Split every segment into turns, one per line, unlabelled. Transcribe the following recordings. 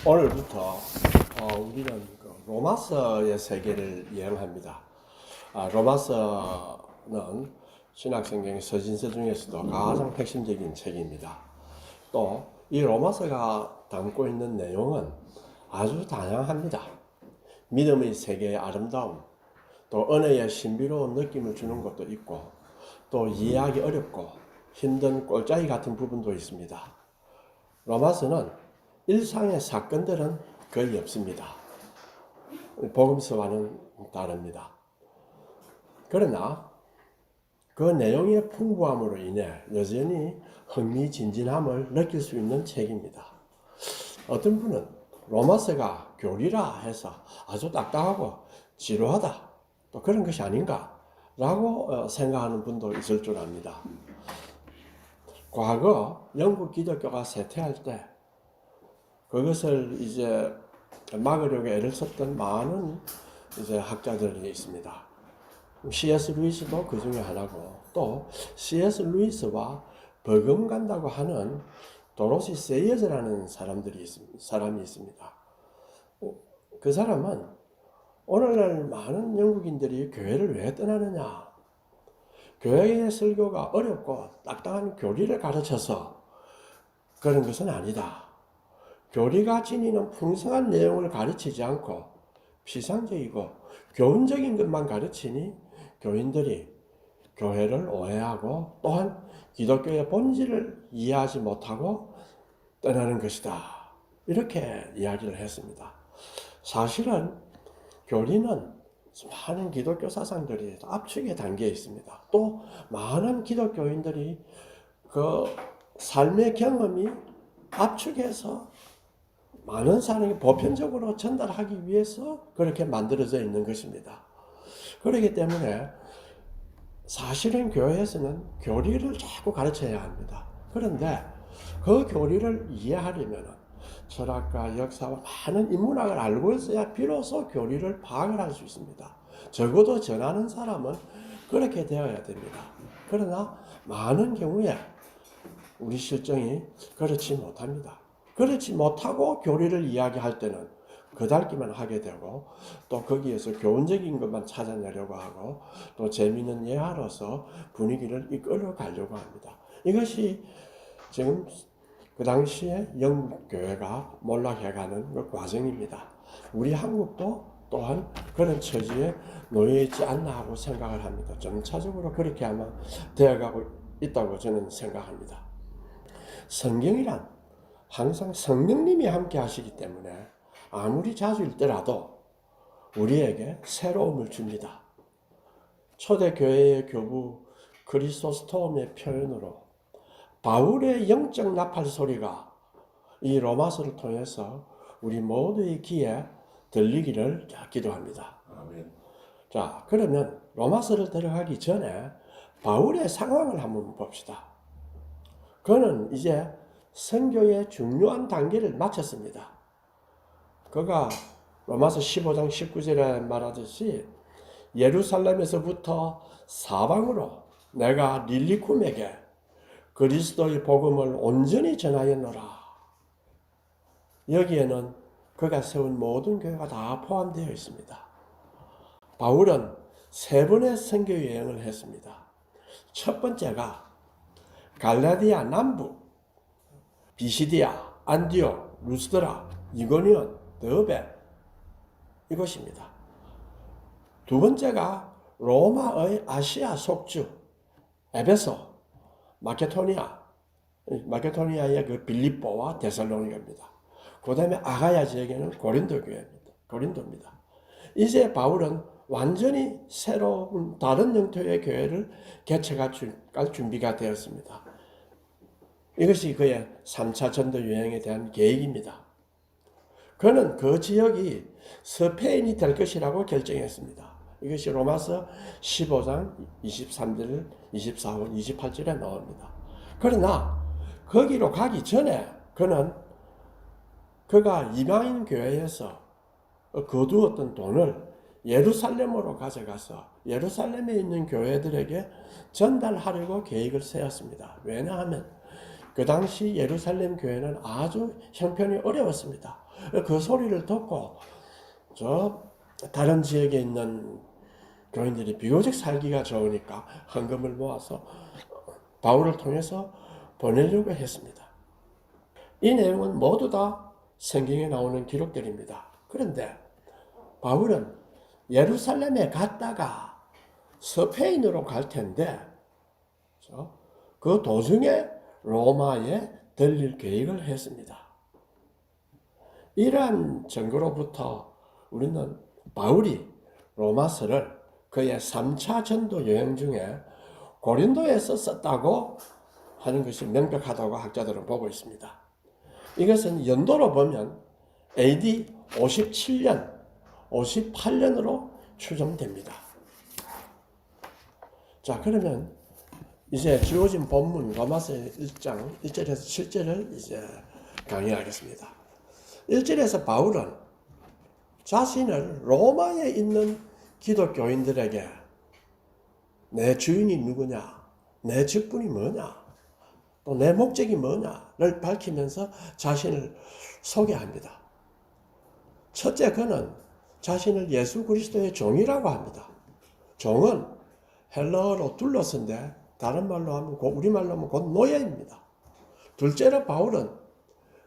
오늘부터 우리는 그 로마서의 세계를 여행합니다. 로마서는 신약성경의 서신서 중에서도 가장 핵심적인 책입니다. 또 이 로마서가 담고 있는 내용은 아주 다양합니다. 믿음의 세계의 아름다움, 또 은혜의 신비로운 느낌을 주는 것도 있고, 또 이해하기 어렵고 힘든 꼴짜기 같은 부분도 있습니다. 로마서는 일상의 사건들은 거의 없습니다. 복음서와는 다릅니다. 그러나 그 내용의 풍부함으로 인해 여전히 흥미진진함을 느낄 수 있는 책입니다. 어떤 분은 로마서가 교리라 해서 아주 딱딱하고 지루하다, 또 그런 것이 아닌가 라고 생각하는 분도 있을 줄 압니다. 과거 영국 기독교가 쇠퇴할 때 그것을 이제 막으려고 애를 썼던 많은 이제 학자들이 있습니다. C.S. 루이스도 그 중에 하나고, 또 C.S. 루이스와 버금간다고 하는 도로시 세이어즈라는 사람이 있습니다. 그 사람은 오늘날 많은 영국인들이 교회를 왜 떠나느냐, 교회의 설교가 어렵고 딱딱한 교리를 가르쳐서 그런 것은 아니다. 교리가 지니는 풍성한 내용을 가르치지 않고 피상적이고 교훈적인 것만 가르치니 교인들이 교회를 오해하고 또한 기독교의 본질을 이해하지 못하고 떠나는 것이다. 이렇게 이야기를 했습니다. 사실은 교리는 많은 기독교 사상들이 압축에 담겨 있습니다. 또 많은 기독교인들이 그 삶의 경험이 압축해서 많은 사람이 보편적으로 전달하기 위해서 그렇게 만들어져 있는 것입니다. 그렇기 때문에 사실은 교회에서는 교리를 자꾸 가르쳐야 합니다. 그런데 그 교리를 이해하려면 철학과 역사와 많은 인문학을 알고 있어야 비로소 교리를 파악을 할 수 있습니다. 적어도 전하는 사람은 그렇게 되어야 됩니다. 그러나 많은 경우에 우리 실정이 그렇지 못합니다. 그렇지 못하고 교리를 이야기할 때는 그달기만 하게 되고, 또 거기에서 교훈적인 것만 찾아내려고 하고, 또 재미있는 예화로서 분위기를 이끌어 가려고 합니다. 이것이 지금 그 당시에 영국 교회가 몰락해가는 그 과정입니다. 우리 한국도 또한 그런 처지에 놓여 있지 않나 하고 생각을 합니다. 점차적으로 그렇게 아마 되어가고 있다고 저는 생각합니다. 성경이란 항상 성령님이 함께 하시기 때문에 아무리 자주 읽더라도 우리에게 새로움을 줍니다. 초대교회의 교부 크리소스톰의 표현으로 바울의 영적 나팔 소리가 이 로마서를 통해서 우리 모두의 귀에 들리기를 기도합니다. 아멘. 자, 그러면 로마서를 들어가기 전에 바울의 상황을 한번 봅시다. 그는 이제 선교의 중요한 단계를 마쳤습니다. 그가 로마서 15장 19절에 말하듯이 예루살렘에서부터 사방으로 내가 릴리쿰에게 그리스도의 복음을 온전히 전하였노라. 여기에는 그가 세운 모든 교회가 다 포함되어 있습니다. 바울은 3번의 선교 여행을 했습니다. 첫 번째가 갈라디아 남부, 비시디아, 안디옥, 루스드라, 이고니온, 더베 이곳입니다. 두 번째가 로마의 아시아 속주, 에베소, 마케도니아의 그 빌립보와 데살로니가입니다. 그 다음에 아가야 지역에는 고린도입니다. 이제 바울은 완전히 새로운 다른 영토의 교회를 개척할 준비가 되었습니다. 이것이 그의 3차 전도 여행에 대한 계획입니다. 그는 그 지역이 스페인이 될 것이라고 결정했습니다. 이것이 로마서 15장 23절, 24절, 28절에 나옵니다. 그러나 거기로 가기 전에 그가 이방인 교회에서 거두었던 돈을 예루살렘으로 가져가서 예루살렘에 있는 교회들에게 전달하려고 계획을 세웠습니다. 왜냐하면 그 당시 예루살렘 교회는 아주 형편이 어려웠습니다. 그 소리를 듣고 저 다른 지역에 있는 교인들이 비교적 살기가 좋으니까 헌금을 모아서 바울을 통해서 보내려고 했습니다. 이 내용은 모두 다 성경에 나오는 기록들입니다. 그런데 바울은 예루살렘에 갔다가 스페인으로 갈 텐데 그 도중에 로마에 들릴 계획을 했습니다. 이러한 증거로부터 우리는 바울이 로마서를 그의 3차 전도 여행 중에 고린도에서 썼다고 하는 것이 명백하다고 학자들은 보고 있습니다. 이것은 연도로 보면 AD 57년, 58년으로 추정됩니다. 자, 그러면 이제 주어진 본문 로마서 1장 1절에서 7절을 이제 강의하겠습니다. 1절에서 바울은 자신을 로마에 있는 기독교인들에게 내 주인이 누구냐, 내 직분이 뭐냐, 또 내 목적이 뭐냐를 밝히면서 자신을 소개합니다. 첫째, 그는 자신을 예수 그리스도의 종이라고 합니다. 종은 헬라어로 둘러선데 다른 말로 하면 우리말로 하면 곧 노예입니다. 둘째로 바울은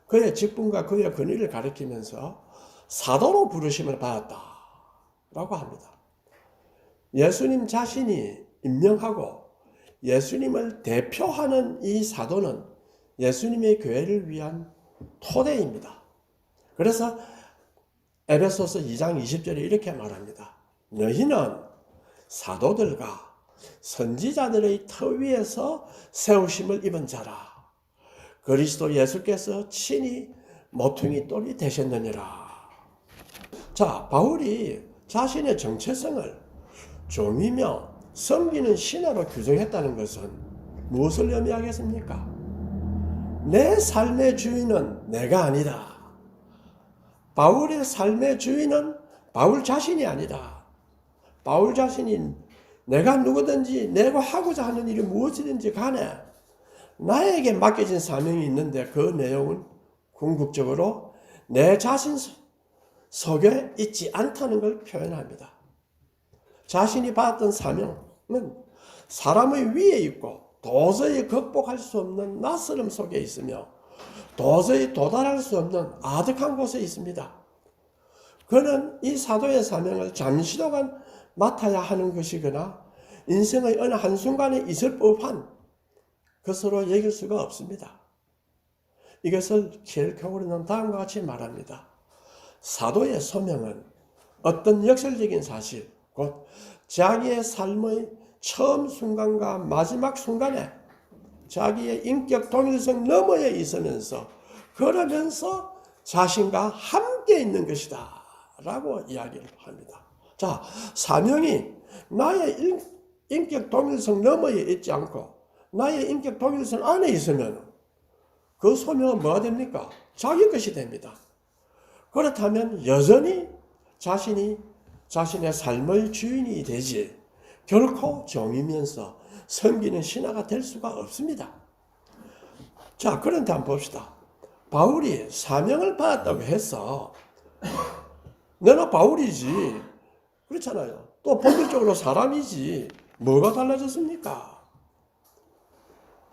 그의 직분과 그의 권위를 가리키면서 사도로 부르심을 받았다라고 합니다. 예수님 자신이 임명하고 예수님을 대표하는 이 사도는 예수님의 교회를 위한 토대입니다. 그래서 에베소서 2장 20절에 이렇게 말합니다. 너희는 사도들과 선지자들의 터 위에서 세우심을 입은 자라. 그리스도 예수께서 친히 모퉁이 돌이 되셨느니라. 자, 바울이 자신의 정체성을 종이며 섬기는 신하로 규정했다는 것은 무엇을 의미하겠습니까? 내 삶의 주인은 내가 아니다. 바울의 삶의 주인은 바울 자신이 아니다. 바울 자신이 내가 누구든지 내가 하고자 하는 일이 무엇이든지 간에 나에게 맡겨진 사명이 있는데 그 내용은 궁극적으로 내 자신 속에 있지 않다는 걸 표현합니다. 자신이 받았던 사명은 사람의 위에 있고 도저히 극복할 수 없는 낯설음 속에 있으며 도저히 도달할 수 없는 아득한 곳에 있습니다. 그는 이 사도의 사명을 잠시도간 맡아야 하는 것이거나 인생의 어느 한순간에 있을 법한 것으로 여길 수가 없습니다. 이것을 켈케고르는 다음과 같이 말합니다. 사도의 소명은 어떤 역설적인 사실, 곧 자기의 삶의 처음 순간과 마지막 순간에 자기의 인격 동일성 너머에 있으면서 그러면서 자신과 함께 있는 것이다 라고 이야기를 합니다. 자, 사명이 나의 인격 동일성 너머에 있지 않고 나의 인격 동일성 안에 있으면 그 소명은 뭐가 됩니까? 자기 것이 됩니다. 그렇다면 여전히 자신이 자신의 삶의 주인이 되지 결코 종이면서 섬기는 신하가 될 수가 없습니다. 자, 그런데 한번 봅시다. 바울이 사명을 받았다고 해서 너는 바울이지, 그렇잖아요. 또 본질적으로 사람이지 뭐가 달라졌습니까?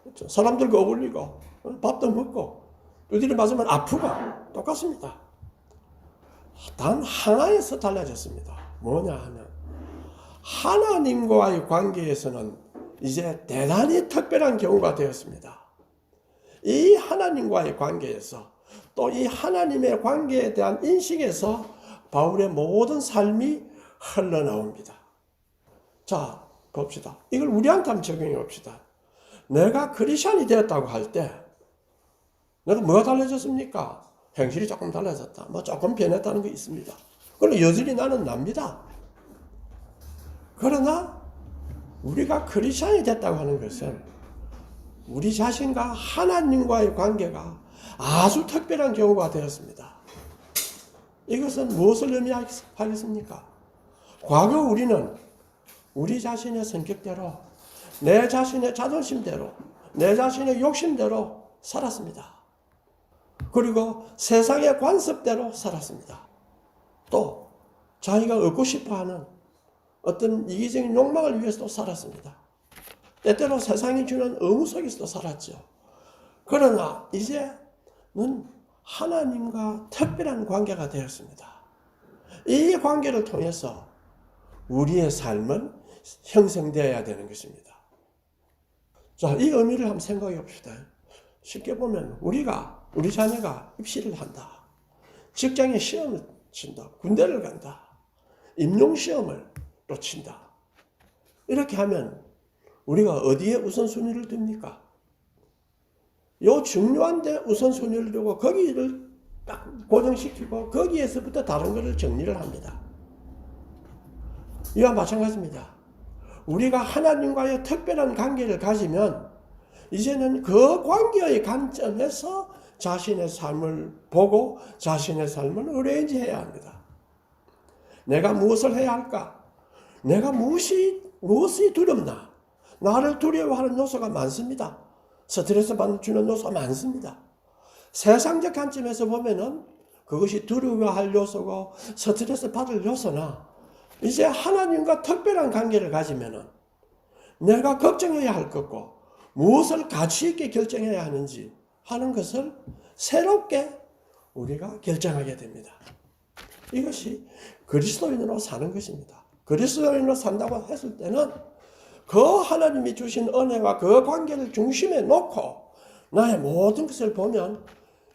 그렇죠? 사람들과 어울리고 밥도 먹고 두드려 맞으면 아프고 똑같습니다. 단 하나에서 달라졌습니다. 뭐냐 하면 하나님과의 관계에서는 이제 대단히 특별한 경우가 되었습니다. 이 하나님과의 관계에서 또 이 하나님의 관계에 대한 인식에서 바울의 모든 삶이 흘러나옵니다. 자, 봅시다. 이걸 우리한테 한번 적용해 봅시다. 내가 크리스찬이 되었다고 할 때 내가 뭐가 달라졌습니까? 행실이 조금 달라졌다. 뭐 조금 변했다는 게 있습니다. 그러나 여전히 나는 납니다. 그러나 우리가 크리스찬이 됐다고 하는 것은 우리 자신과 하나님과의 관계가 아주 특별한 경우가 되었습니다. 이것은 무엇을 의미하겠습니까? 과거 우리는 우리 자신의 성격대로, 내 자신의 자존심대로, 내 자신의 욕심대로 살았습니다. 그리고 세상의 관습대로 살았습니다. 또 자기가 얻고 싶어하는 어떤 이기적인 욕망을 위해서도 살았습니다. 때때로 세상이 주는 의무 속에서도 살았죠. 그러나 이제는 하나님과 특별한 관계가 되었습니다. 이 관계를 통해서 우리의 삶은 형성되어야 되는 것입니다. 자, 이 의미를 한번 생각해 봅시다. 쉽게 보면 우리 자녀가 입시를 한다. 직장에 시험을 친다. 군대를 간다. 임용시험을 또 친다. 이렇게 하면 우리가 어디에 우선순위를 둡니까? 요 중요한 데 우선순위를 두고 거기를 딱 고정시키고 거기에서부터 다른 것을 정리를 합니다. 이와 마찬가지입니다. 우리가 하나님과의 특별한 관계를 가지면 이제는 그 관계의 관점에서 자신의 삶을 보고 자신의 삶을 어레인지해야 합니다. 내가 무엇을 해야 할까? 내가 무엇이 두렵나? 나를 두려워하는 요소가 많습니다. 스트레스 주는 요소가 많습니다. 세상적 관점에서 보면은 그것이 두려워할 요소고 스트레스 받을 요소나 이제 하나님과 특별한 관계를 가지면은 내가 걱정해야 할 것고 무엇을 가치 있게 결정해야 하는지 하는 것을 새롭게 우리가 결정하게 됩니다. 이것이 그리스도인으로 사는 것입니다. 그리스도인으로 산다고 했을 때는 그 하나님이 주신 은혜와 그 관계를 중심에 놓고 나의 모든 것을 보면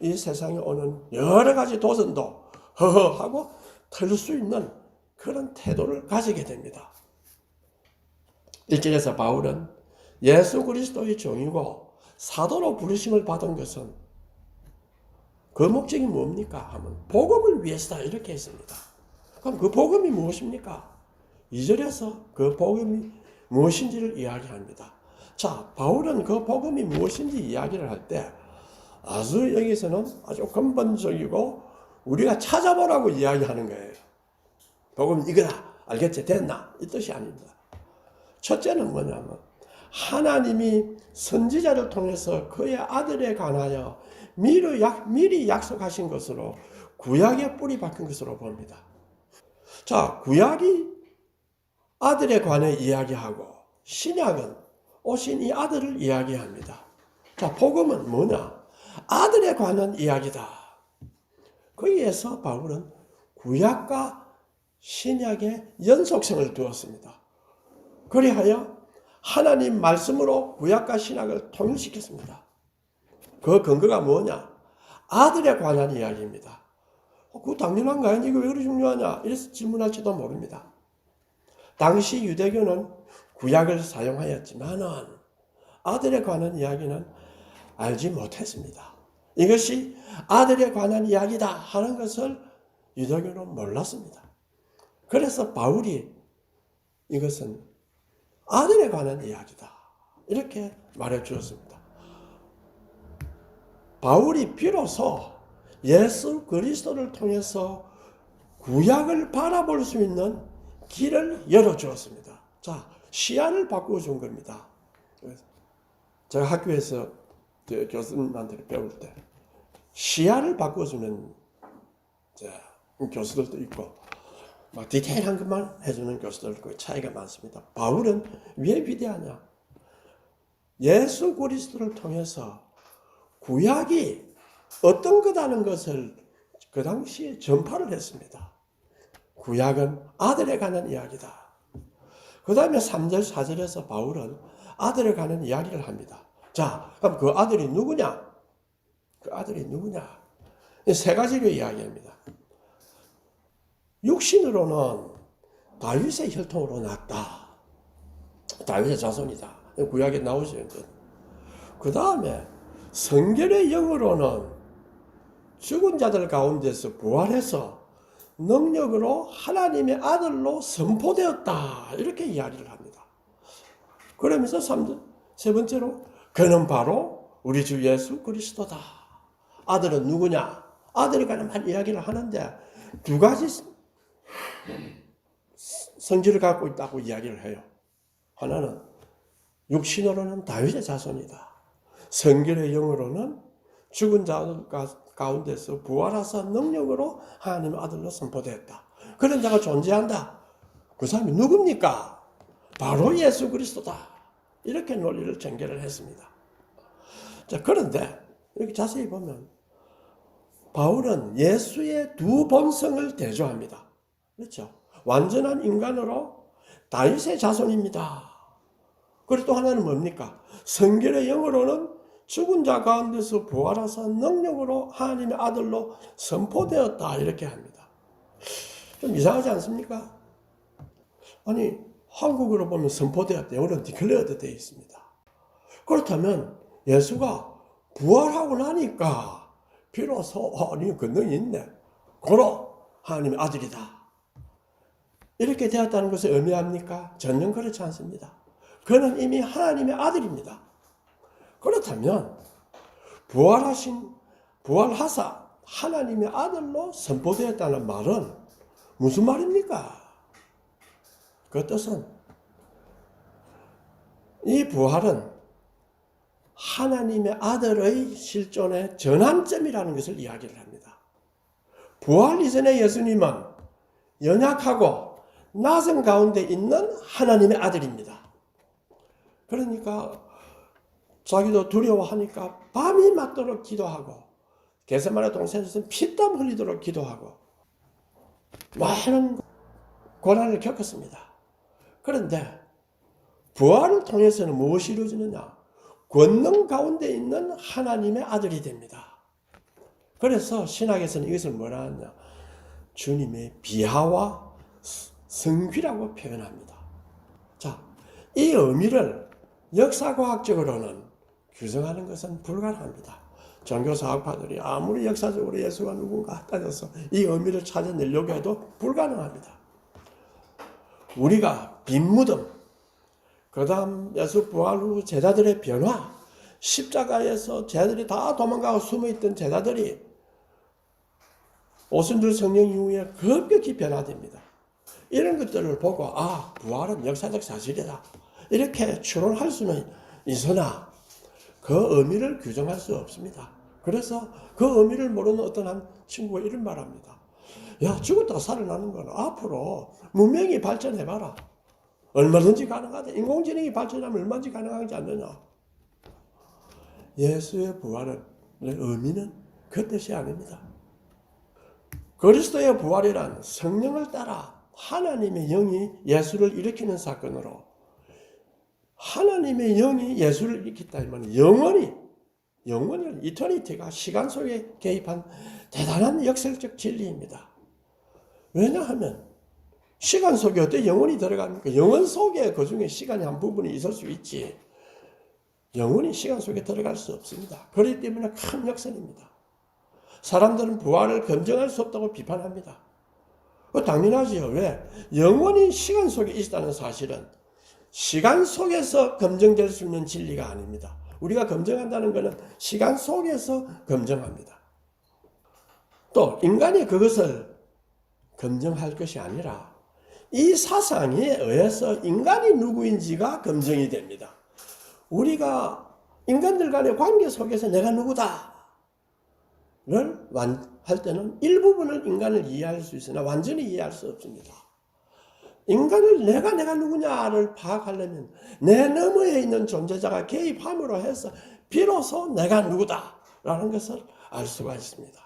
이 세상에 오는 여러 가지 도전도 허허하고 틀 수 있는 그런 태도를 가지게 됩니다. 1절에서 바울은 예수 그리스도의 종이고 사도로 부르심을 받은 것은 그 목적이 뭡니까? 하면 복음을 위해서다 이렇게 했습니다. 그럼 그 복음이 무엇입니까? 2절에서 그 복음이 무엇인지를 이야기합니다. 자, 바울은 그 복음이 무엇인지 이야기를 할 때 아주 여기서는 아주 근본적이고 우리가 찾아보라고 이야기하는 거예요. 복음 이거다. 알겠지? 됐나? 이 뜻이 아닙니다. 첫째는 뭐냐면 하나님이 선지자를 통해서 그의 아들에 관하여 미리 약속하신 것으로 구약에 뿌리 박힌 것으로 봅니다. 자, 구약이 아들에 관해 이야기하고 신약은 오신 이 아들을 이야기합니다. 자, 복음은 뭐냐? 아들에 관한 이야기다. 거기에서 바울은 구약과 신약의 연속성을 두었습니다. 그리하여 하나님 말씀으로 구약과 신약을 통일시켰습니다. 그 근거가 뭐냐? 아들에 관한 이야기입니다. 그거 당연한 거 아니야? 이거 왜 그리 중요하냐? 이래서 질문할지도 모릅니다. 당시 유대교는 구약을 사용하였지만은 아들에 관한 이야기는 알지 못했습니다. 이것이 아들에 관한 이야기다 하는 것을 유대교는 몰랐습니다. 그래서 바울이 이것은 아들에 관한 이야기다 이렇게 말해 주었습니다. 바울이 비로소 예수 그리스도를 통해서 구약을 바라볼 수 있는 길을 열어주었습니다. 자, 시야를 바꾸어 준 겁니다. 제가 학교에서 교수님한테 배울 때 시야를 바꿔주는 교수들도 있고 막 디테일한 것만 해주는 교수들과 차이가 많습니다. 바울은 왜 위대하냐? 예수 그리스도를 통해서 구약이 어떤 거다는 것을 그 당시에 전파를 했습니다. 구약은 아들에 관한 이야기다. 그 다음에 3절, 4절에서 바울은 아들에 관한 이야기를 합니다. 자, 그럼 그 아들이 누구냐? 그 아들이 누구냐? 세 가지로 이야기합니다. 육신으로는 다윗의 혈통으로 났다. 다윗의 자손이다. 구약에 나오죠. 그 다음에 성결의 영으로는 죽은 자들 가운데서 부활해서 능력으로 하나님의 아들로 선포되었다. 이렇게 이야기를 합니다. 그러면서 세 번째로 그는 바로 우리 주 예수 그리스도다. 아들은 누구냐? 아들에 관한 이야기를 하는데 두 가지 성질을 갖고 있다고 이야기를 해요. 하나는 육신으로는 다윗의 자손이다. 성결의 영으로는 죽은 자 가운데서 부활하사 능력으로 하나님의 아들로 선포되었다. 그런 자가 존재한다. 그 사람이 누굽니까? 바로 예수 그리스도다. 이렇게 논리를 전개를 했습니다. 자, 그런데 이렇게 자세히 보면 바울은 예수의 두 본성을 대조합니다. 그렇죠? 완전한 인간으로 다윗의 자손입니다. 그리고 또 하나는 뭡니까? 성결의 영으로는 죽은 자 가운데서 부활하사 능력으로 하나님의 아들로 선포되었다. 이렇게 합니다. 좀 이상하지 않습니까? 아니, 한국어로 보면 선포되었다. 영어로는 declared 되어 있습니다. 그렇다면 예수가 부활하고 나니까 비로소 아니 권능이 있네. 고로 하나님의 아들이다. 이렇게 되었다는 것을 의미합니까? 전혀 그렇지 않습니다. 그는 이미 하나님의 아들입니다. 그렇다면 부활하사 하나님의 아들로 선포되었다는 말은 무슨 말입니까? 그 뜻은 이 부활은 하나님의 아들의 실존의 전환점이라는 것을 이야기를 합니다. 부활 이전의 예수님은 연약하고 낮은 가운데 있는 하나님의 아들입니다. 그러니까 자기도 두려워하니까 밤이 맞도록 기도하고 겟세마네 동산에서는 피땀 흘리도록 기도하고 많은 고난을 겪었습니다. 그런데 부활을 통해서는 무엇이 이루어지느냐? 권능 가운데 있는 하나님의 아들이 됩니다. 그래서 신학에서는 이것을 뭐라 하냐? 주님의 비하와 성귀라고 표현합니다. 자, 이 의미를 역사과학적으로는 규정하는 것은 불가능합니다. 종교사학파들이 아무리 역사적으로 예수가 누군가 따져서 이 의미를 찾아내려고 해도 불가능합니다. 우리가 빈 무덤, 그 다음 예수 부활 후 제자들의 변화, 십자가에서 제자들이 다 도망가고 숨어있던 제자들이 오순절 성령 이후에 급격히 변화됩니다. 이런 것들을 보고 부활은 역사적 사실이다. 이렇게 추론할 수는 있으나 그 의미를 규정할 수 없습니다. 그래서 그 의미를 모르는 어떤 한 친구가 이런 말합니다. 야, 죽었다가 살아나는 건 앞으로 문명이 발전해봐라. 얼마든지 가능하다. 인공지능이 발전하면 얼마든지 가능하지 않느냐. 예수의 부활의 의미는 그 뜻이 아닙니다. 그리스도의 부활이란 성령을 따라 하나님의 영이 예수를 일으키는 사건으로 하나님의 영이 예수를 일으켰다. 이 말은 영원히 이터니티가 시간 속에 개입한 대단한 역설적 진리입니다. 왜냐하면 시간 속에 어떻게 영혼이 들어갑니까? 영혼 속에 그 중에 시간이 한 부분이 있을 수 있지. 영혼이 시간 속에 들어갈 수 없습니다. 그렇기 때문에 큰 역설입니다. 사람들은 부활을 검증할 수 없다고 비판합니다. 당연하지요. 왜? 영혼이 시간 속에 있다는 사실은 시간 속에서 검증될 수 있는 진리가 아닙니다. 우리가 검증한다는 것은 시간 속에서 검증합니다. 또 인간이 그것을 검증할 것이 아니라 이 사상에 의해서 인간이 누구인지가 검증이 됩니다. 우리가 인간들 간의 관계 속에서 내가 누구다 를 할 때는 일부분을 인간을 이해할 수 있으나 완전히 이해할 수 없습니다. 인간을 내가 누구냐를 파악하려면 내 너머에 있는 존재자가 개입함으로 해서 비로소 내가 누구다라는 것을 알 수가 있습니다.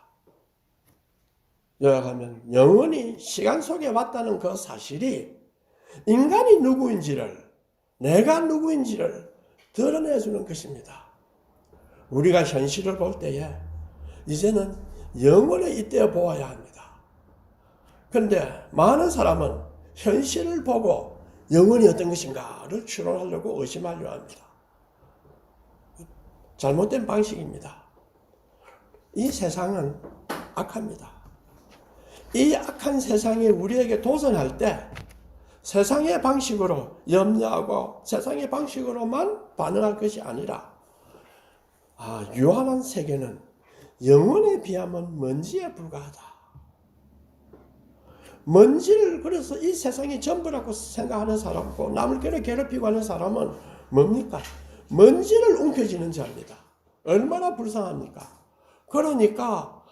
요약하면 영원히 시간 속에 왔다는 그 사실이 인간이 누구인지를, 내가 누구인지를 드러내주는 것입니다. 우리가 현실을 볼 때에 이제는 영원에 잇대어 보아야 합니다. 그런데 많은 사람은 현실을 보고 영원이 어떤 것인가를 추론하려고 의심하려 합니다. 잘못된 방식입니다. 이 세상은 악합니다. 이 악한 세상이 우리에게 도전할 때 세상의 방식으로 염려하고 세상의 방식으로만 반응할 것이 아니라 유한한 세계는 영혼에 비하면 먼지에 불과하다. 먼지를 그래서 이 세상이 전부라고 생각하는 사람고 남을 괴롭히고 하는 사람은 뭡니까? 먼지를 움켜쥐는 자입니다. 얼마나 불쌍합니까? 그러니까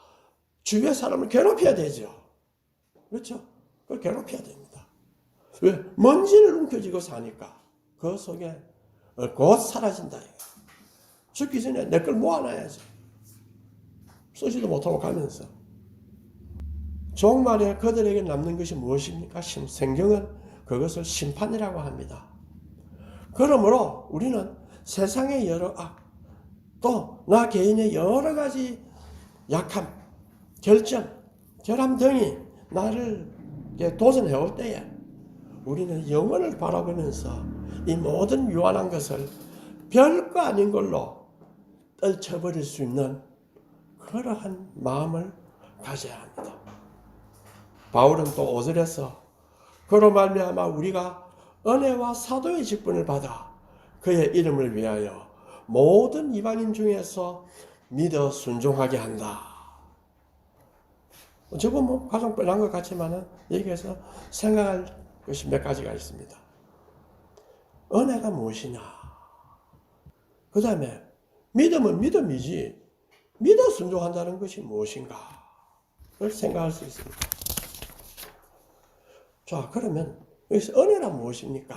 주변 사람을 괴롭혀야 되죠. 그렇죠? 그걸 괴롭혀야 됩니다. 왜? 먼지를 움켜쥐고 사니까 그 속에 곧 사라진다. 죽기 전에 내 걸 모아놔야지. 쓰지도 못하고 가면서. 종말에 그들에게 남는 것이 무엇입니까? 성경은 그것을 심판이라고 합니다. 그러므로 우리는 세상의 여러 악, 또 나 개인의 여러 가지 약함, 결함 등이 나를 도전해 올 때에 우리는 영원을 바라보면서 이 모든 유한한 것을 별거 아닌 걸로 떨쳐버릴 수 있는 그러한 마음을 가져야 합니다. 바울은 또 5절에서 그로 말미암아 우리가 은혜와 사도의 직분을 받아 그의 이름을 위하여 모든 이방인 중에서 믿어 순종하게 한다. 저건 뭐 가장 뻔한 것 같지만은 여기에서 생각할 것이 몇 가지가 있습니다. 은혜가 무엇이냐? 그 다음에 믿음은 믿음이지 믿어 순종한다는 것이 무엇인가? 를 생각할 수 있습니다. 자, 그러면 여기서 은혜란 무엇입니까?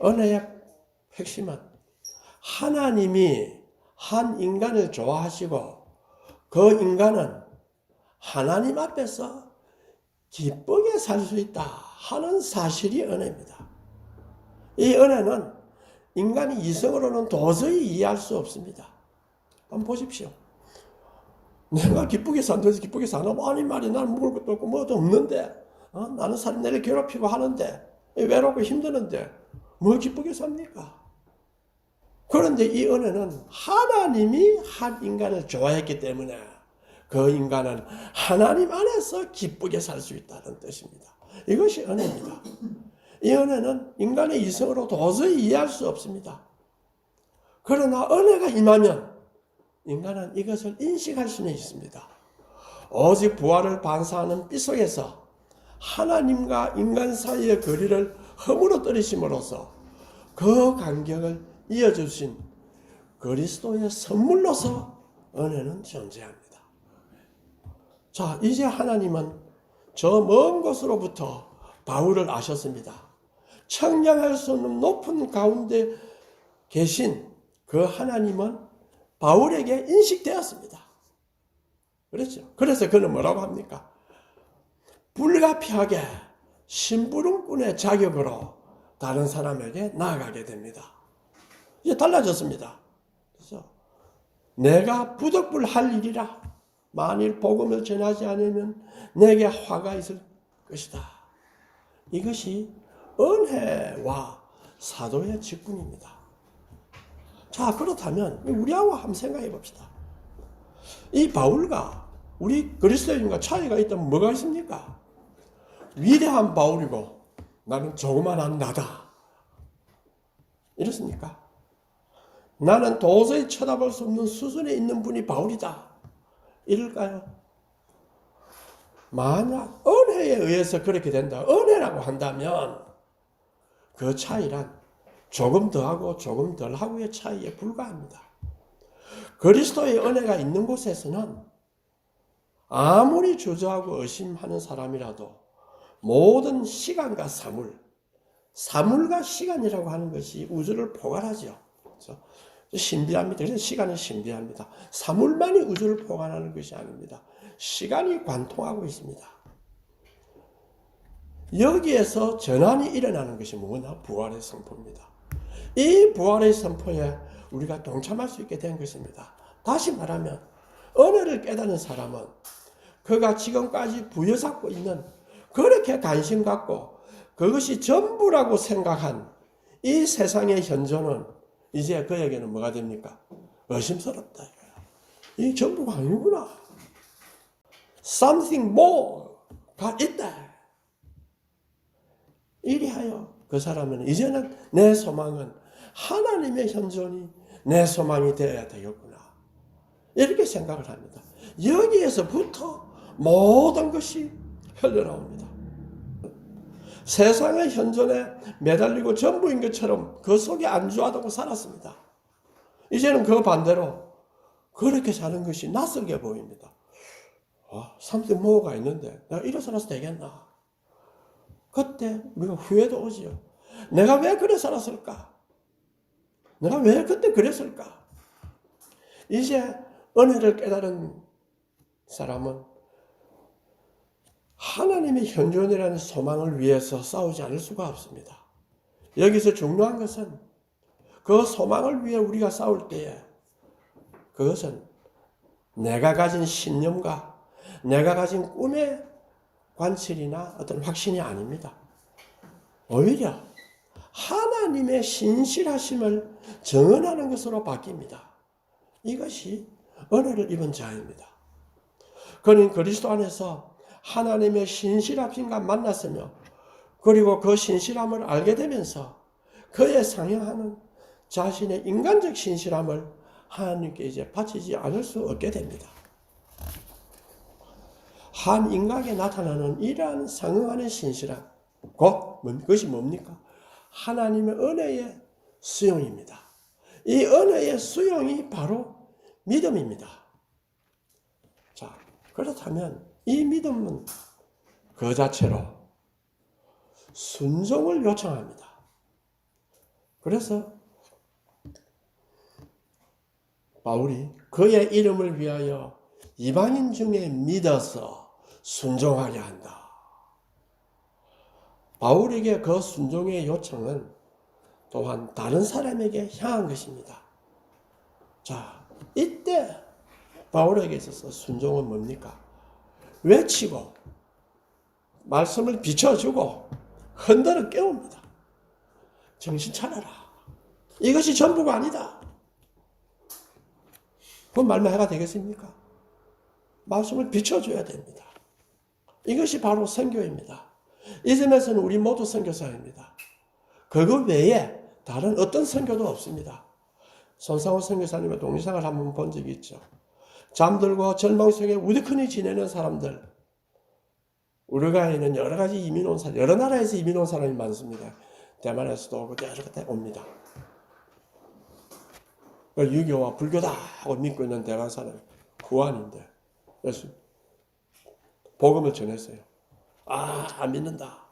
은혜의 핵심은 하나님이 한 인간을 좋아하시고 그 인간은 하나님 앞에서 기쁘게 살 수 있다 하는 사실이 은혜입니다. 이 은혜는 인간이 이성으로는 도저히 이해할 수 없습니다. 한번 보십시오. 내가 기쁘게 산다해서 기쁘게 사나? 아니 말이야, 나는 먹을 것도 없고 뭐도 없는데 나는 사람들을 괴롭히고 하는데 외롭고 힘드는데 뭐 기쁘게 삽니까? 그런데 이 은혜는 하나님이 한 인간을 좋아했기 때문에 그 인간은 하나님 안에서 기쁘게 살 수 있다는 뜻입니다. 이것이 은혜입니다. 이 은혜는 인간의 이성으로 도저히 이해할 수 없습니다. 그러나 은혜가 임하면 인간은 이것을 인식할 수는 있습니다. 오직 부활을 반사하는 빛 속에서 하나님과 인간 사이의 거리를 허물어뜨리심으로써 그 간격을 이어주신 그리스도의 선물로서 은혜는 존재합니다. 자, 이제 하나님은 저 먼 곳으로부터 바울을 아셨습니다. 청량할 수 없는 높은 가운데 계신 그 하나님은 바울에게 인식되었습니다. 그렇죠? 그래서 그는 뭐라고 합니까? 불가피하게 심부름꾼의 자격으로 다른 사람에게 나아가게 됩니다. 이제 달라졌습니다. 그래서 내가 부득불할 일이라 만일 복음을 전하지 않으면 내게 화가 있을 것이다. 이것이 은혜와 사도의 직분입니다. 자, 그렇다면 우리하고 한번 생각해 봅시다. 이 바울과 우리 그리스도인과 차이가 있다면 뭐가 있습니까? 위대한 바울이고 나는 조그만한 나다. 이렇습니까? 나는 도저히 쳐다볼 수 없는 수준에 있는 분이 바울이다. 이럴까요? 만약 은혜에 의해서 그렇게 된다. 은혜라고 한다면 그 차이란 조금 더하고 조금 덜하고의 차이에 불과합니다. 그리스도의 은혜가 있는 곳에서는 아무리 주저하고 의심하는 사람이라도 모든 시간과 사물과 시간이라고 하는 것이 우주를 포괄하죠. 그렇죠? 신비합니다. 그래서 시간은 신비합니다. 사물만이 우주를 포괄하는 것이 아닙니다. 시간이 관통하고 있습니다. 여기에서 전환이 일어나는 것이 뭐냐? 부활의 선포입니다. 이 부활의 선포에 우리가 동참할 수 있게 된 것입니다. 다시 말하면 은혜를 깨닫는 사람은 그가 지금까지 부여잡고 있는 그렇게 관심 갖고 그것이 전부라고 생각한 이 세상의 현존은 이제 그에게는 뭐가 됩니까? 의심스럽다. 이 전부가 아니구나. Something more가 있다. 이리하여 그 사람은 이제는 내 소망은 하나님의 현존이 내 소망이 되어야 되겠구나. 이렇게 생각을 합니다. 여기에서부터 모든 것이 흘러나옵니다. 세상의 현존에 매달리고 전부인 것처럼 그 속에 안주하다고 살았습니다. 이제는 그 반대로 그렇게 사는 것이 낯설게 보입니다. 삼십 뭐가 있는데 내가 이래 살아서 되겠나? 그때 우리가 후회도 오지요. 내가 왜 그래 살았을까? 내가 왜 그때 그랬을까? 이제 은혜를 깨달은 사람은 하나님의 현존이라는 소망을 위해서 싸우지 않을 수가 없습니다. 여기서 중요한 것은 그 소망을 위해 우리가 싸울 때에 그것은 내가 가진 신념과 내가 가진 꿈의 관철이나 어떤 확신이 아닙니다. 오히려 하나님의 신실하심을 증언하는 것으로 바뀝니다. 이것이 은혜를 입은 자입니다. 그는 그리스도 안에서 하나님의 신실하심과 만났으며 그리고 그 신실함을 알게 되면서 그에 상응하는 자신의 인간적 신실함을 하나님께 이제 바치지 않을 수 없게 됩니다. 한 인간에게 나타나는 이러한 상응하는 신실함, 그것이 뭡니까? 하나님의 은혜의 수용입니다. 이 은혜의 수용이 바로 믿음입니다. 자, 그렇다면 이 믿음은 그 자체로 순종을 요청합니다. 그래서 바울이 그의 이름을 위하여 이방인 중에 믿어서 순종하게 한다. 바울에게 그 순종의 요청은 또한 다른 사람에게 향한 것입니다. 자, 이때 바울에게 있어서 순종은 뭡니까? 외치고 말씀을 비춰주고 흔들어 깨웁니다. 정신 차려라. 이것이 전부가 아니다. 그 말만 해가 되겠습니까? 말씀을 비춰줘야 됩니다. 이것이 바로 선교입니다. 이 점에서는 우리 모두 선교사입니다. 그거 외에 다른 어떤 선교도 없습니다. 손상호 선교사님의 동영상을 한번 본 적이 있죠. 잠들고 절망 속에 우두커니 지내는 사람들, 우리나라에는 여러 가지 이민 온 사람, 여러 나라에서 이민 온 사람이 많습니다. 대만에서도 오고 여러 곳에 옵니다. 유교와 불교다 하고 믿고 있는 대만 사람 후안인데 그래서 복음을 전했어요. 안 믿는다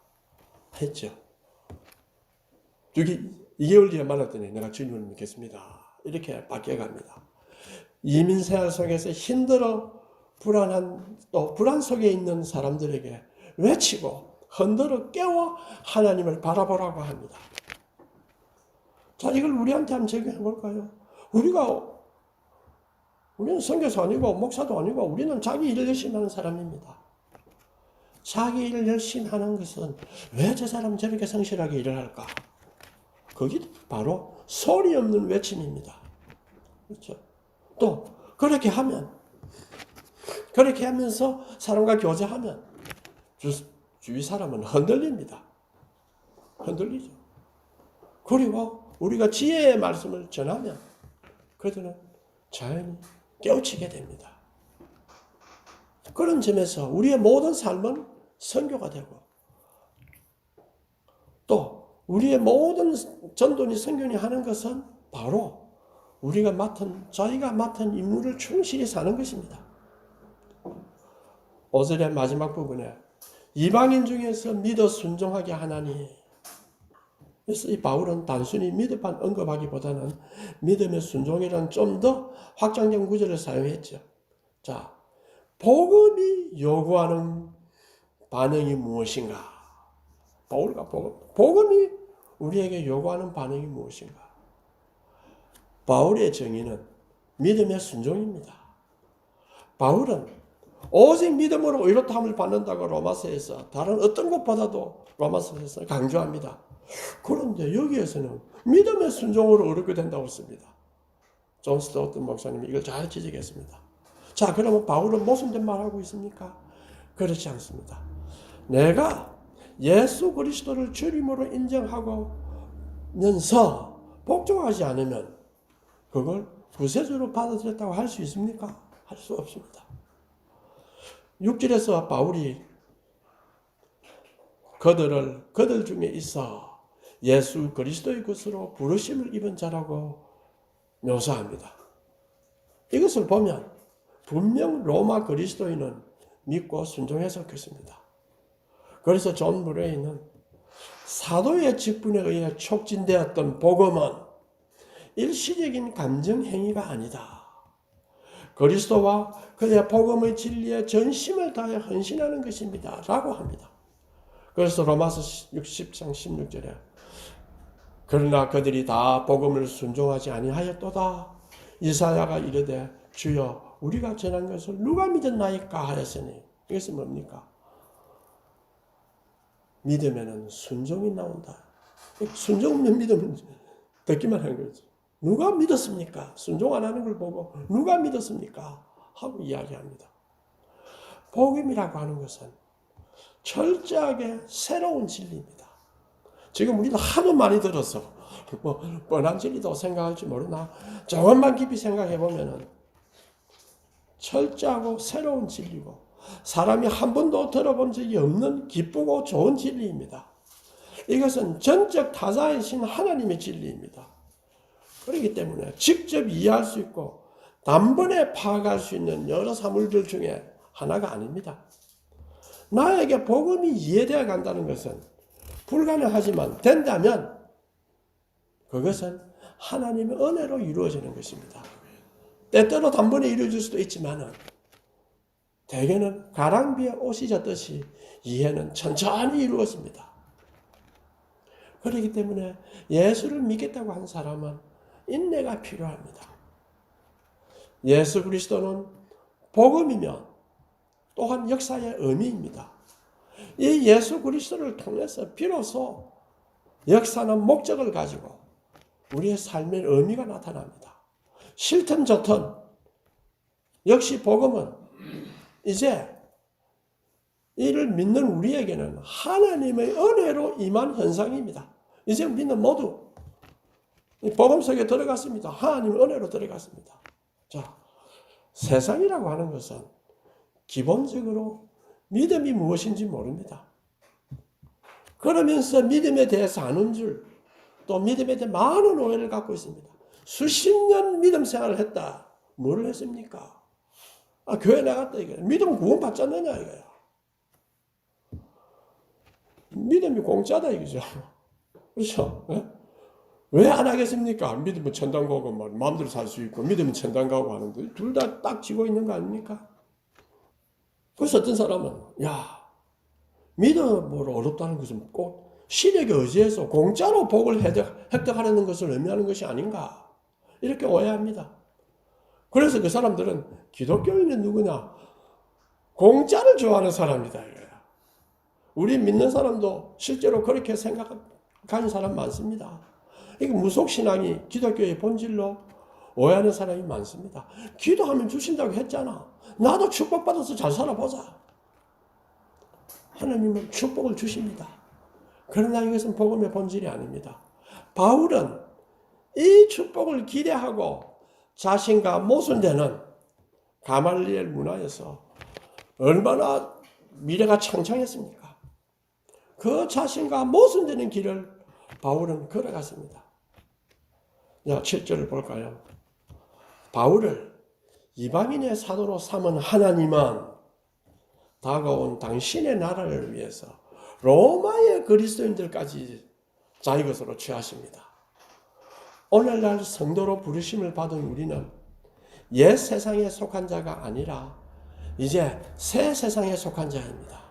했죠. 2개월 뒤에 만났더니 내가 주님을 믿겠습니다. 이렇게 바뀌어갑니다. 이민 생활 속에서 힘들어 불안한 또 불안 속에 있는 사람들에게 외치고 흔들어 깨워 하나님을 바라보라고 합니다. 자, 이걸 우리한테 한번 적용해 볼까요? 우리는 선교사 아니고 목사도 아니고 우리는 자기 일을 열심히 하는 사람입니다. 자기 일을 열심히 하는 것은 왜 저 사람 저렇게 성실하게 일을 할까? 그게 바로 소리 없는 외침입니다. 그렇죠? 또 그렇게 하면서 사람과 교제하면 주위 사람은 흔들립니다. 흔들리죠. 그리고 우리가 지혜의 말씀을 전하면 그들은 자연히 깨우치게 됩니다. 그런 점에서 우리의 모든 삶은 선교가 되고 또 우리의 모든 전도니 선교니 하는 것은 바로 저희가 맡은 임무를 충실히 사는 것입니다. 5절의 마지막 부분에 이방인 중에서 믿어 순종하게 하나니, 그래서 이 바울은 단순히 믿음만 언급하기보다는 믿음의 순종이라는 좀 더 확장된 구절을 사용했죠. 자, 복음이 요구하는 반응이 무엇인가? 복음이 우리에게 요구하는 반응이 무엇인가? 바울의 정의는 믿음의 순종입니다. 바울은 오직 믿음으로 의롭다함을 받는다고 로마서에서 다른 어떤 것보다도 로마서에서 강조합니다. 그런데 여기에서는 믿음의 순종으로 의롭게 된다고 씁니다. 존 스토트 목사님이 이걸 잘 지적했습니다. 자, 그러면 바울은 무슨 말하고 있습니까? 그렇지 않습니다. 내가 예수 그리스도를 주님으로 인정하면서 복종하지 않으면 그걸 구세주로 받아들였다고 할 수 있습니까? 할 수 없습니다. 6절에서 바울이 그들 중에 있어 예수 그리스도의 것으로 부르심을 입은 자라고 묘사합니다. 이것을 보면 분명 로마 그리스도인은 믿고 순종했었겠습니다. 그래서 존 무레이는 사도의 직분에 의해 촉진되었던 복음은 일시적인 감정 행위가 아니다. 그리스도와 그의 복음의 진리에 전심을 다해 헌신하는 것입니다. 라고 합니다. 그래서 로마서 10장 16절에 그러나 그들이 다 복음을 순종하지 아니하였도다. 이사야가 이르되 주여 우리가 전한 것을 누가 믿었나이까 하였으니 이것은 뭡니까? 믿음에는 순종이 나온다. 순종은 믿으면 듣기만 하는 거죠. 누가 믿었습니까? 순종 안 하는 걸 보고 누가 믿었습니까? 하고 이야기합니다. 복음이라고 하는 것은 철저하게 새로운 진리입니다. 지금 우리도 하도 많이 들어서 뭐 뻔한 진리도 생각할지 모르나 조금만 깊이 생각해 보면은 철저하고 새로운 진리고 사람이 한 번도 들어본 적이 없는 기쁘고 좋은 진리입니다. 이것은 전적 타자이신 하나님의 진리입니다. 그렇기 때문에 직접 이해할 수 있고 단번에 파악할 수 있는 여러 사물들 중에 하나가 아닙니다. 나에게 복음이 이해되어 간다는 것은 불가능하지만 된다면 그것은 하나님의 은혜로 이루어지는 것입니다. 때때로 단번에 이루어질 수도 있지만 대개는 가랑비에 옷이 젖듯이 이해는 천천히 이루어집니다. 그렇기 때문에 예수를 믿겠다고 한 사람은 인내가 필요합니다. 예수 그리스도는 복음이며 또한 역사의 의미입니다. 이 예수 그리스도를 통해서 비로소 역사는 목적을 가지고 우리의 삶의 의미가 나타납니다. 싫든 좋든 역시 복음은 이제 이를 믿는 우리에게는 하나님의 은혜로 임한 현상입니다. 이제 우리는 모두 복음 속에 들어갔습니다. 하나님의 은혜로 들어갔습니다. 자, 세상이라고 하는 것은 기본적으로 믿음이 무엇인지 모릅니다. 그러면서 믿음에 대해서 아는 줄, 또 믿음에 대해 많은 오해를 갖고 있습니다. 수십 년 믿음 생활을 했다. 뭘 했습니까? 교회 나갔다 이거야. 믿음 구원 받지 않느냐 이거야. 믿음이 공짜다 이거죠. 그렇죠? 왜 안 하겠습니까? 믿으면 천당 가고 마음대로 살 수 있고 믿으면 천당 가고 하는데 둘 다 딱 지고 있는 거 아닙니까? 그래서 어떤 사람은 믿음으로 어렵다는 것은 꼭 실력에 의지해서 공짜로 복을 획득하려는 것을 의미하는 것이 아닌가 이렇게 오해합니다. 그래서 그 사람들은 기독교인은 누구냐? 공짜를 좋아하는 사람이다 이거야. 우리 믿는 사람도 실제로 그렇게 생각하는 사람 많습니다. 이게 무속신앙이 기독교의 본질로 오해하는 사람이 많습니다. 기도하면 주신다고 했잖아. 나도 축복받아서 잘 살아보자. 하나님은 축복을 주십니다. 그러나 이것은 복음의 본질이 아닙니다. 바울은 이 축복을 기대하고 자신과 모순되는 가말리엘 문화에서 얼마나 미래가 창창했습니까? 그 자신과 모순되는 길을 바울은 걸어갔습니다. 7절을 볼까요? 바울을 이방인의 사도로 삼은 하나님은 다가온 당신의 나라를 위해서 로마의 그리스도인들까지 자기 것으로 취하십니다. 오늘날 성도로 부르심을 받은 우리는 옛 세상에 속한 자가 아니라 이제 새 세상에 속한 자입니다.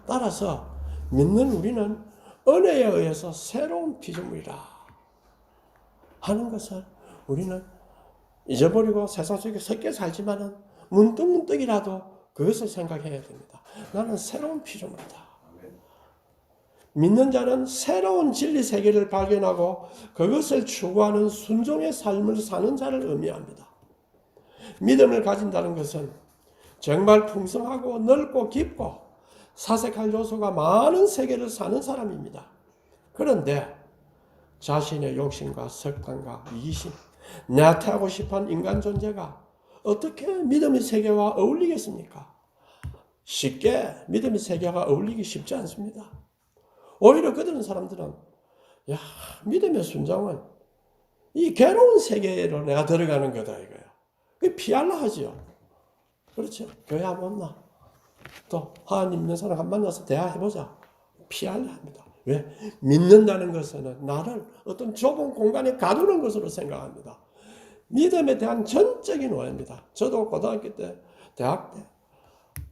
따라서 믿는 우리는 은혜에 의해서 새로운 피조물이라 하는 것을 우리는 잊어버리고 세상 속에 섞여 살지만은 문득문득이라도 그것을 생각해야 됩니다. 나는 새로운 피조물이다. 믿는 자는 새로운 진리 세계를 발견하고 그것을 추구하는 순종의 삶을 사는 자를 의미합니다. 믿음을 가진다는 것은 정말 풍성하고 넓고 깊고 사색할 요소가 많은 세계를 사는 사람입니다. 그런데 자신의 욕심과 석관과 이기심, 나타나고 싶은 인간 존재가 어떻게 믿음의 세계와 어울리겠습니까? 쉽게 믿음의 세계와 어울리기 쉽지 않습니다. 오히려 그런 사람들은 믿음의 순종은 이 괴로운 세계로 내가 들어가는 거다 이거야. 그 피하려 하지요. 그렇죠. 교회 한번 나. 또 하나님 믿는 사람 한 만나서 대화해보자. 피하려 합니다. 왜? 믿는다는 것은 나를 어떤 좁은 공간에 가두는 것으로 생각합니다. 믿음에 대한 전적인 오해입니다. 저도 고등학교 때, 대학 때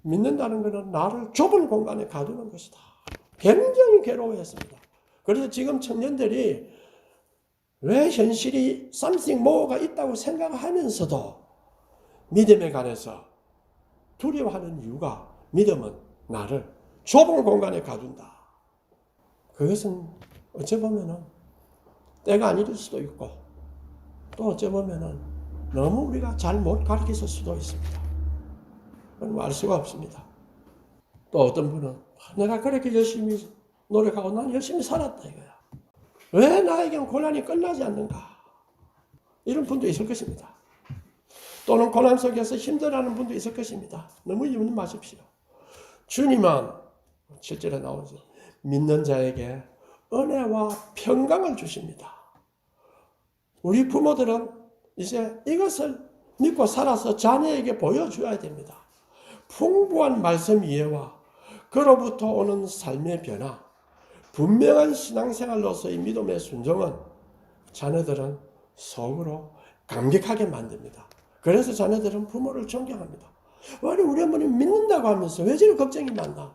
믿는다는 것은 나를 좁은 공간에 가두는 것이다. 굉장히 괴로워했습니다. 그래서 지금 청년들이 왜 현실이 something more가 있다고 생각하면서도 믿음에 관해서 두려워하는 이유가 믿음은 나를 좁은 공간에 가둔다. 그것은 어찌 보면은 때가 아닐 수도 있고 또 어찌 보면은 너무 우리가 잘못 가르쳤을 수도 있습니다. 그건 알 수가 없습니다. 또 어떤 분은 내가 그렇게 열심히 노력하고 난 열심히 살았다 이거야. 왜 나에겐 고난이 끝나지 않는가? 이런 분도 있을 것입니다. 또는 고난 속에서 힘들어하는 분도 있을 것입니다. 너무 염려 마십시오. 주님은 실제로 나오죠. 믿는 자에게 은혜와 평강을 주십니다. 우리 부모들은 이제 이것을 믿고 살아서 자녀에게 보여줘야 됩니다. 풍부한 말씀 이해와 그로부터 오는 삶의 변화, 분명한 신앙생활로서의 믿음의 순종은 자녀들은 속으로 감격하게 만듭니다. 그래서 자녀들은 부모를 존경합니다. 아니 우리 어머니 믿는다고 하면서 왜 저런 걱정이 많나?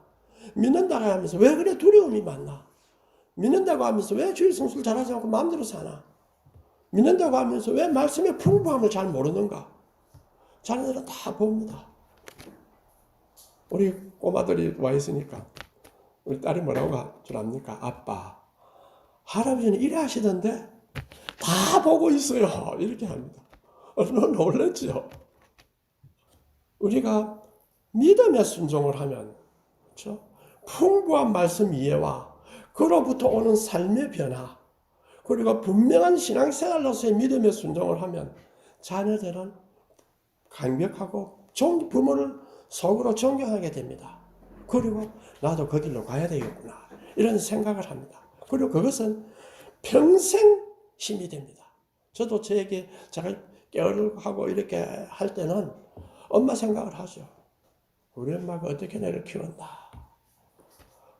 믿는다고 하면서 왜 그래 두려움이 많나? 믿는다고 하면서 왜 주일 성수를 잘하지 않고 마음대로 사나? 믿는다고 하면서 왜 말씀의 풍부함을 잘 모르는가? 자녀들은 다 봅니다. 우리 꼬마들이 와 있으니까 우리 딸이 뭐라고 할 줄 압니까? 아빠, 할아버지는 이래 하시던데 다 보고 있어요. 이렇게 합니다. 얼마나 놀랐죠? 우리가 믿음의 순종을 하면 그렇죠? 풍부한 말씀 이해와 그로부터 오는 삶의 변화 그리고 분명한 신앙생활로서의 믿음의 순종을 하면 자녀들은 강력하고 부모를 속으로 존경하게 됩니다. 그리고 나도 그 길로 가야 되겠구나 이런 생각을 합니다. 그리고 그것은 평생 힘이 됩니다. 저도 저에게 제가 깨어하고 이렇게 할 때는 엄마 생각을 하죠. 우리 엄마가 어떻게 나를 키웠나?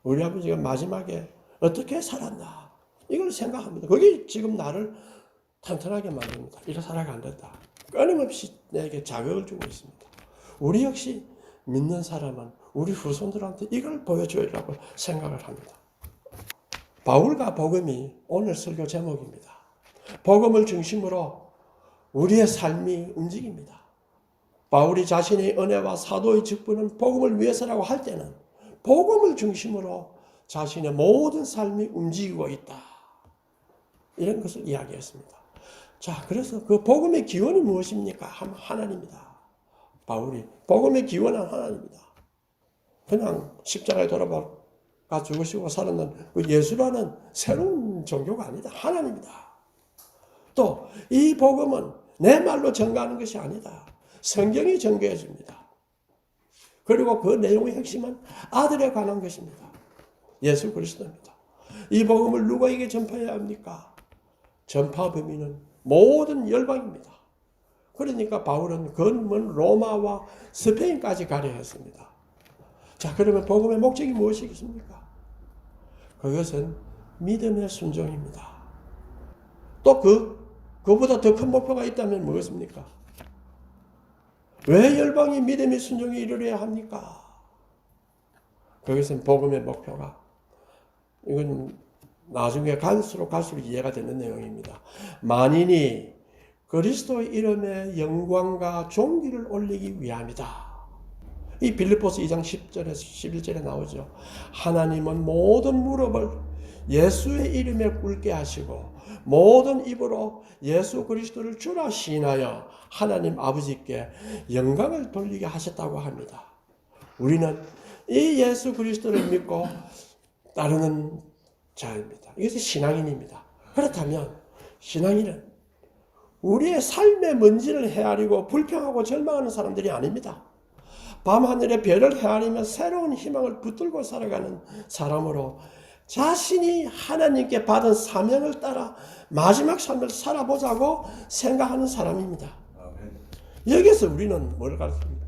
우리 아버지가 마지막에 어떻게 살았나? 이걸 생각합니다. 그게 지금 나를 탄탄하게 만듭니다. 이래 살아가 안 된다. 끊임없이 내게 자극을 주고 있습니다. 우리 역시 믿는 사람은 우리 후손들한테 이걸 보여줘야라고 생각을 합니다. 바울과 복음이 오늘 설교 제목입니다. 복음을 중심으로 우리의 삶이 움직입니다. 바울이 자신의 은혜와 사도의 직분은 복음을 위해서라고 할 때는 복음을 중심으로 자신의 모든 삶이 움직이고 있다. 이런 것을 이야기했습니다. 자, 그래서 그 복음의 기원이 무엇입니까? 하나님이다. 바울이 복음의 기원은 하나님이다. 그냥 십자가에 돌아가 죽으시고 살았는 그 예수라는 새로운 종교가 아니다. 하나님이다. 또 이 복음은 내 말로 전가하는 것이 아니다. 성경이 전개해 줍니다. 그리고 그 내용의 핵심은 아들에 관한 것입니다. 예수 그리스도입니다. 이 복음을 누구에게 전파해야 합니까? 전파 범위는 모든 열방입니다. 그러니까 바울은 먼 로마와 스페인까지 가려 했습니다. 자, 그러면 복음의 목적이 무엇이겠습니까? 그것은 믿음의 순종입니다. 또 그보다 더 큰 목표가 있다면 무엇입니까? 왜 열방이 믿음의 순종에 이르려야 합니까? 그것은 복음의 목표가 이건 나중에 갈수록 이해가 되는 내용입니다. 만인이 그리스도의 이름에 영광과 존귀를 올리기 위함이다. 이 빌립보서 2장 10절에서 11절에 나오죠. 하나님은 모든 무릎을 예수의 이름에 꿇게 하시고 모든 입으로 예수 그리스도를 주라 시인하여 하나님 아버지께 영광을 돌리게 하셨다고 합니다. 우리는 이 예수 그리스도를 믿고 따르는 자입니다. 이것이 신앙인입니다. 그렇다면 신앙인은 우리의 삶의 먼지를 헤아리고 불평하고 절망하는 사람들이 아닙니다. 밤하늘의 별을 헤아리며 새로운 희망을 붙들고 살아가는 사람으로 자신이 하나님께 받은 사명을 따라 마지막 삶을 살아보자고 생각하는 사람입니다. 여기서 우리는 뭘 가르칩니까?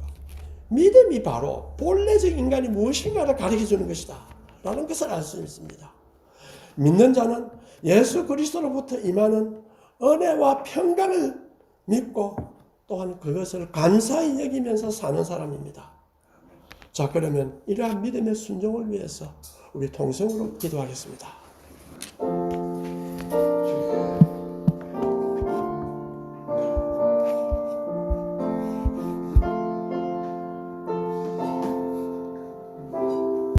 믿음이 바로 본래적 인간이 무엇인가를 가르쳐주는 것이다 라는 것을 알 수 있습니다. 믿는 자는 예수 그리스도로부터 임하는 은혜와 평강을 믿고 또한 그것을 감사히 여기면서 사는 사람입니다. 자, 그러면 이러한 믿음의 순종을 위해서 우리 통성으로 기도하겠습니다.